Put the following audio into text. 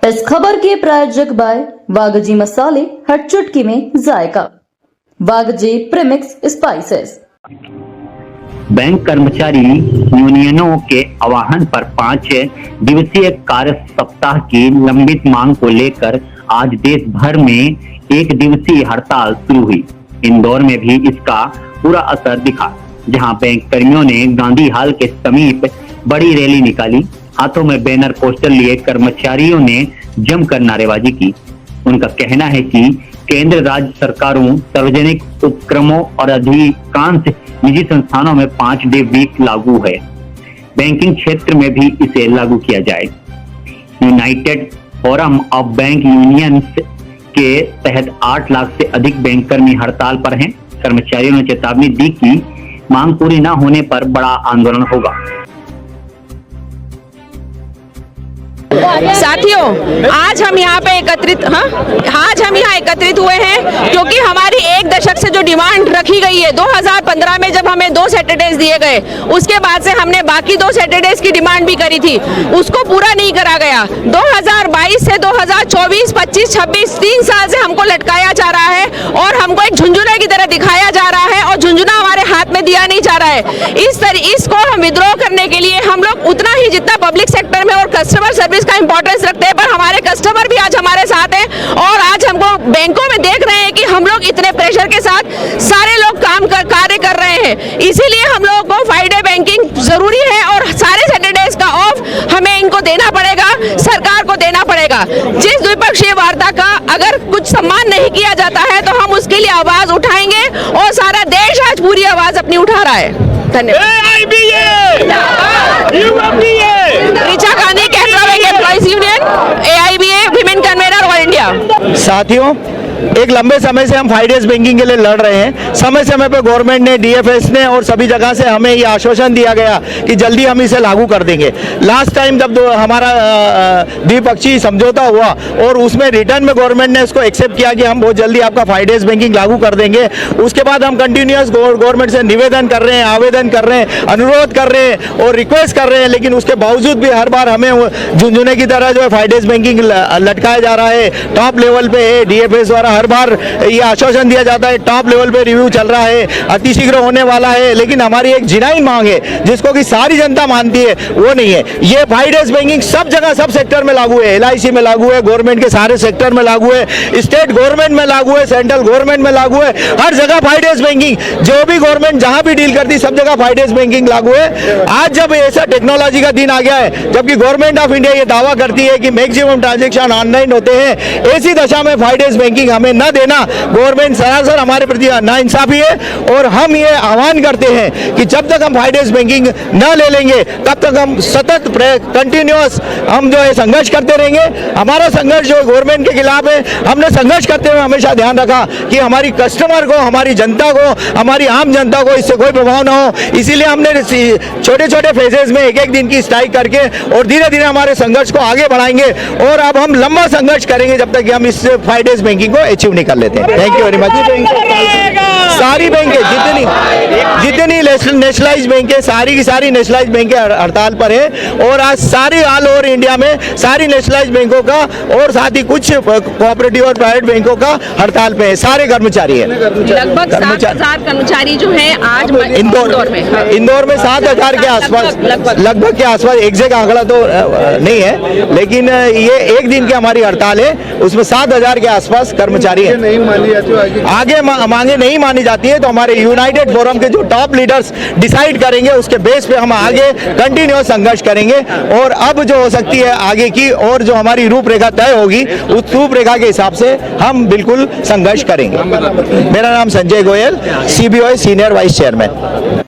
इस खबर के प्रायोजक बाय वागजी मसाले, हर चुटकी में जायका। वागजी प्रीमिक्स स्पाइसेस। बैंक कर्मचारी यूनियनों के आह्वान पर 5 दिवसीय कार्य सप्ताह की लंबित मांग को लेकर आज देश भर में 1 दिवसीय हड़ताल शुरू हुई। इंदौर में भी इसका पूरा असर दिखा, जहां बैंक कर्मियों ने गांधी हाल के समीप बड़ी रैली निकाली। हाथों में बैनर पोस्टर लिए कर्मचारियों ने जमकर नारेबाजी की। उनका कहना है कि केंद्र राज्य सरकारों, सार्वजनिक उपक्रमों और अधिकांश निजी संस्थानों में 5 डे वीक लागू है। बैंकिंग क्षेत्र में भी इसे लागू किया जाए। United forum of bank unions के तहत 8 लाख से अधिक बैंक कर्मी हड़ताल पर हैं। कर्मचारियों ने चेतावनी दी कि मांग पूरी न होने पर बड़ा आंदोलन होगा। साथियों, आज हम यहाँ एकत्रित हुए हैं क्योंकि हमारी 1 दशक से जो डिमांड रखी गई है, 2015 में जब हमें 2 सैटरडेज दिए गए, उसके बाद से हमने बाकी 2 सैटरडेज की डिमांड भी करी थी, उसको पूरा नहीं करा गया। 2022 से 2024, 25, 26 3 साल से हमको लटकाया जा रहा है और हमको एक झुंझुने की तरह दिखाया जा रहा है और झुंझुना हमारे हाथ में दिया नहीं जा रहा है। इसको हम विद्रोह करने के लिए हम लोग उतना ही जितना पब्लिक सेक्टर में और कस्टमर सर्विस का इंपॉर्टेंस रखते हैं, पर हमारे कस्टमर भी आज हमारे साथ हैं और आज हमको बैंकों में देख रहे हैं कि हम लोग इतने प्रेशर के साथ सारे लोग कार्य कर रहे हैं। इसीलिए हम लोगों को 5 डे बैंकिंग जरूरी है और सारे सैटरडेज का ऑफ हमें इनको देना पड़ेगा, सरकार को देना पड़ेगा। जिस द्विपक्षीय वार्ता का अगर कुछ सम्मान नहीं किया जाता है तो हम उसके लिए आवाज उठाएंगे और सारा देश आज पूरी आवाज अपनी उठा रहा है। धन्यवाद। Richa Gandhi, employees union, AIBA women convener all India. साथियों, एक लंबे समय से हम 5 डेज बैंकिंग के लिए लड़ रहे हैं। समय समय पर गवर्नमेंट ने, DFS ने और सभी जगह से हमें ये आश्वासन दिया गया कि जल्दी हम इसे लागू कर देंगे। लास्ट टाइम जब हमारा द्विपक्षीय समझौता हुआ और उसमें रिटर्न में गवर्नमेंट ने इसको एक्सेप्ट किया कि हम बहुत जल्दी आपका 5 डेज बैंकिंग लागू कर देंगे। उसके बाद हम कंटिन्यूअस गवर्नमेंट से निवेदन कर रहे हैं, आवेदन कर रहे हैं, अनुरोध कर रहे हैं और रिक्वेस्ट कर रहे हैं, लेकिन उसके बावजूद भी हर बार हमें झुंझुने की तरह जो है 5 डेज बैंकिंग लटकाया जा रहा है। टॉप लेवल पे है, DFS द्वारा हर बार ये आश्वासन दिया जाता है, टॉप लेवल पे रिव्यू चल रहा है, अतिशीघ्र होने वाला है, लेकिन हमारी एक जिनाइन मांग है जिसको कि सारी जनता मानती है, वो नहीं है। ये 5 डेज बैंकिंग सब जगह, सब सेक्टर में लागू है। LIC में लागू है, गवर्नमेंट के सारे सेक्टर में लागू है, स्टेट गवर्नमेंट में लागू है, सेंट्रल गवर्नमेंट में लागू है, हर जगह 5 डेज बैंकिंग। जो भी गवर्नमेंट जहां भी डील करती सब जगह 5 डेज बैंकिंग लागू है। आज जब ऐसा टेक्नोलॉजी का दिन आ गया है, जबकि गवर्नमेंट ऑफ इंडिया ये दावा करती है कि मैक्सिमम ट्रांजेक्शन ऑनलाइन होते हैं, ऐसी दशा में 5 डेज बैंकिंग हमें न देना गवर्नमेंट सरासर हमारे प्रति नाइंसाफी है। और हम ये आह्वान करते हैं कि जब तक हम 5 डेज बैंकिंग न ले लेंगे तब तक हम सतत कंटिन्यूअस हम जो है संघर्ष करते रहेंगे। हमारा संघर्ष जो गवर्नमेंट के खिलाफ है, हमने संघर्ष करते हुए हमेशा ध्यान रखा कि हमारी कस्टमर को, हमारी जनता को, हमारी आम जनता को इससे कोई प्रभाव ना हो। इसीलिए हमने छोटे छोटे फेजेस में 1-1 दिन की स्ट्राइक करके और धीरे धीरे हमारे संघर्ष को आगे बढ़ाएंगे और अब हम लंबा संघर्ष करेंगे जब तक कि हम इस 5 डेज बैंकिंग को अचीव नहीं कर लेते हैं। Thank you very much. सारी बैंकें जितनी नेशनलाइज बैंकें, सारी की सारी नेशनलाइज बैंकें हड़ताल पर है और आज सारी ऑल ओवर इंडिया में सारी नेशनलाइज बैंकों का और साथ ही कुछ कोऑपरेटिव और प्राइवेट बैंकों का हड़ताल पे है। सारे कर्मचारी है, लगभग 7,000 कर्मचारी जो है आज इंदौर में 7,000 के आसपास, लगभग के आसपास, एग्जैक्ट आंकड़ा तो नहीं है, लेकिन ये 1 दिन की हमारी हड़ताल है, उसमें 7,000 के आसपास कर्मचारी है। आगे मांगे नहीं मानी जाती है तो हमारे यूनाइटेड फोरम के जो टॉप लीडर्स डिसाइड करेंगे, उसके बेस पे हम आगे कंटिन्यूअस संघर्ष करेंगे और अब जो हो सकती है आगे की और जो हमारी रूपरेखा तय होगी, उस रूपरेखा के हिसाब से हम बिल्कुल संघर्ष करेंगे। मेरा नाम Sanjay Goyal, CBOI senior vice chairman.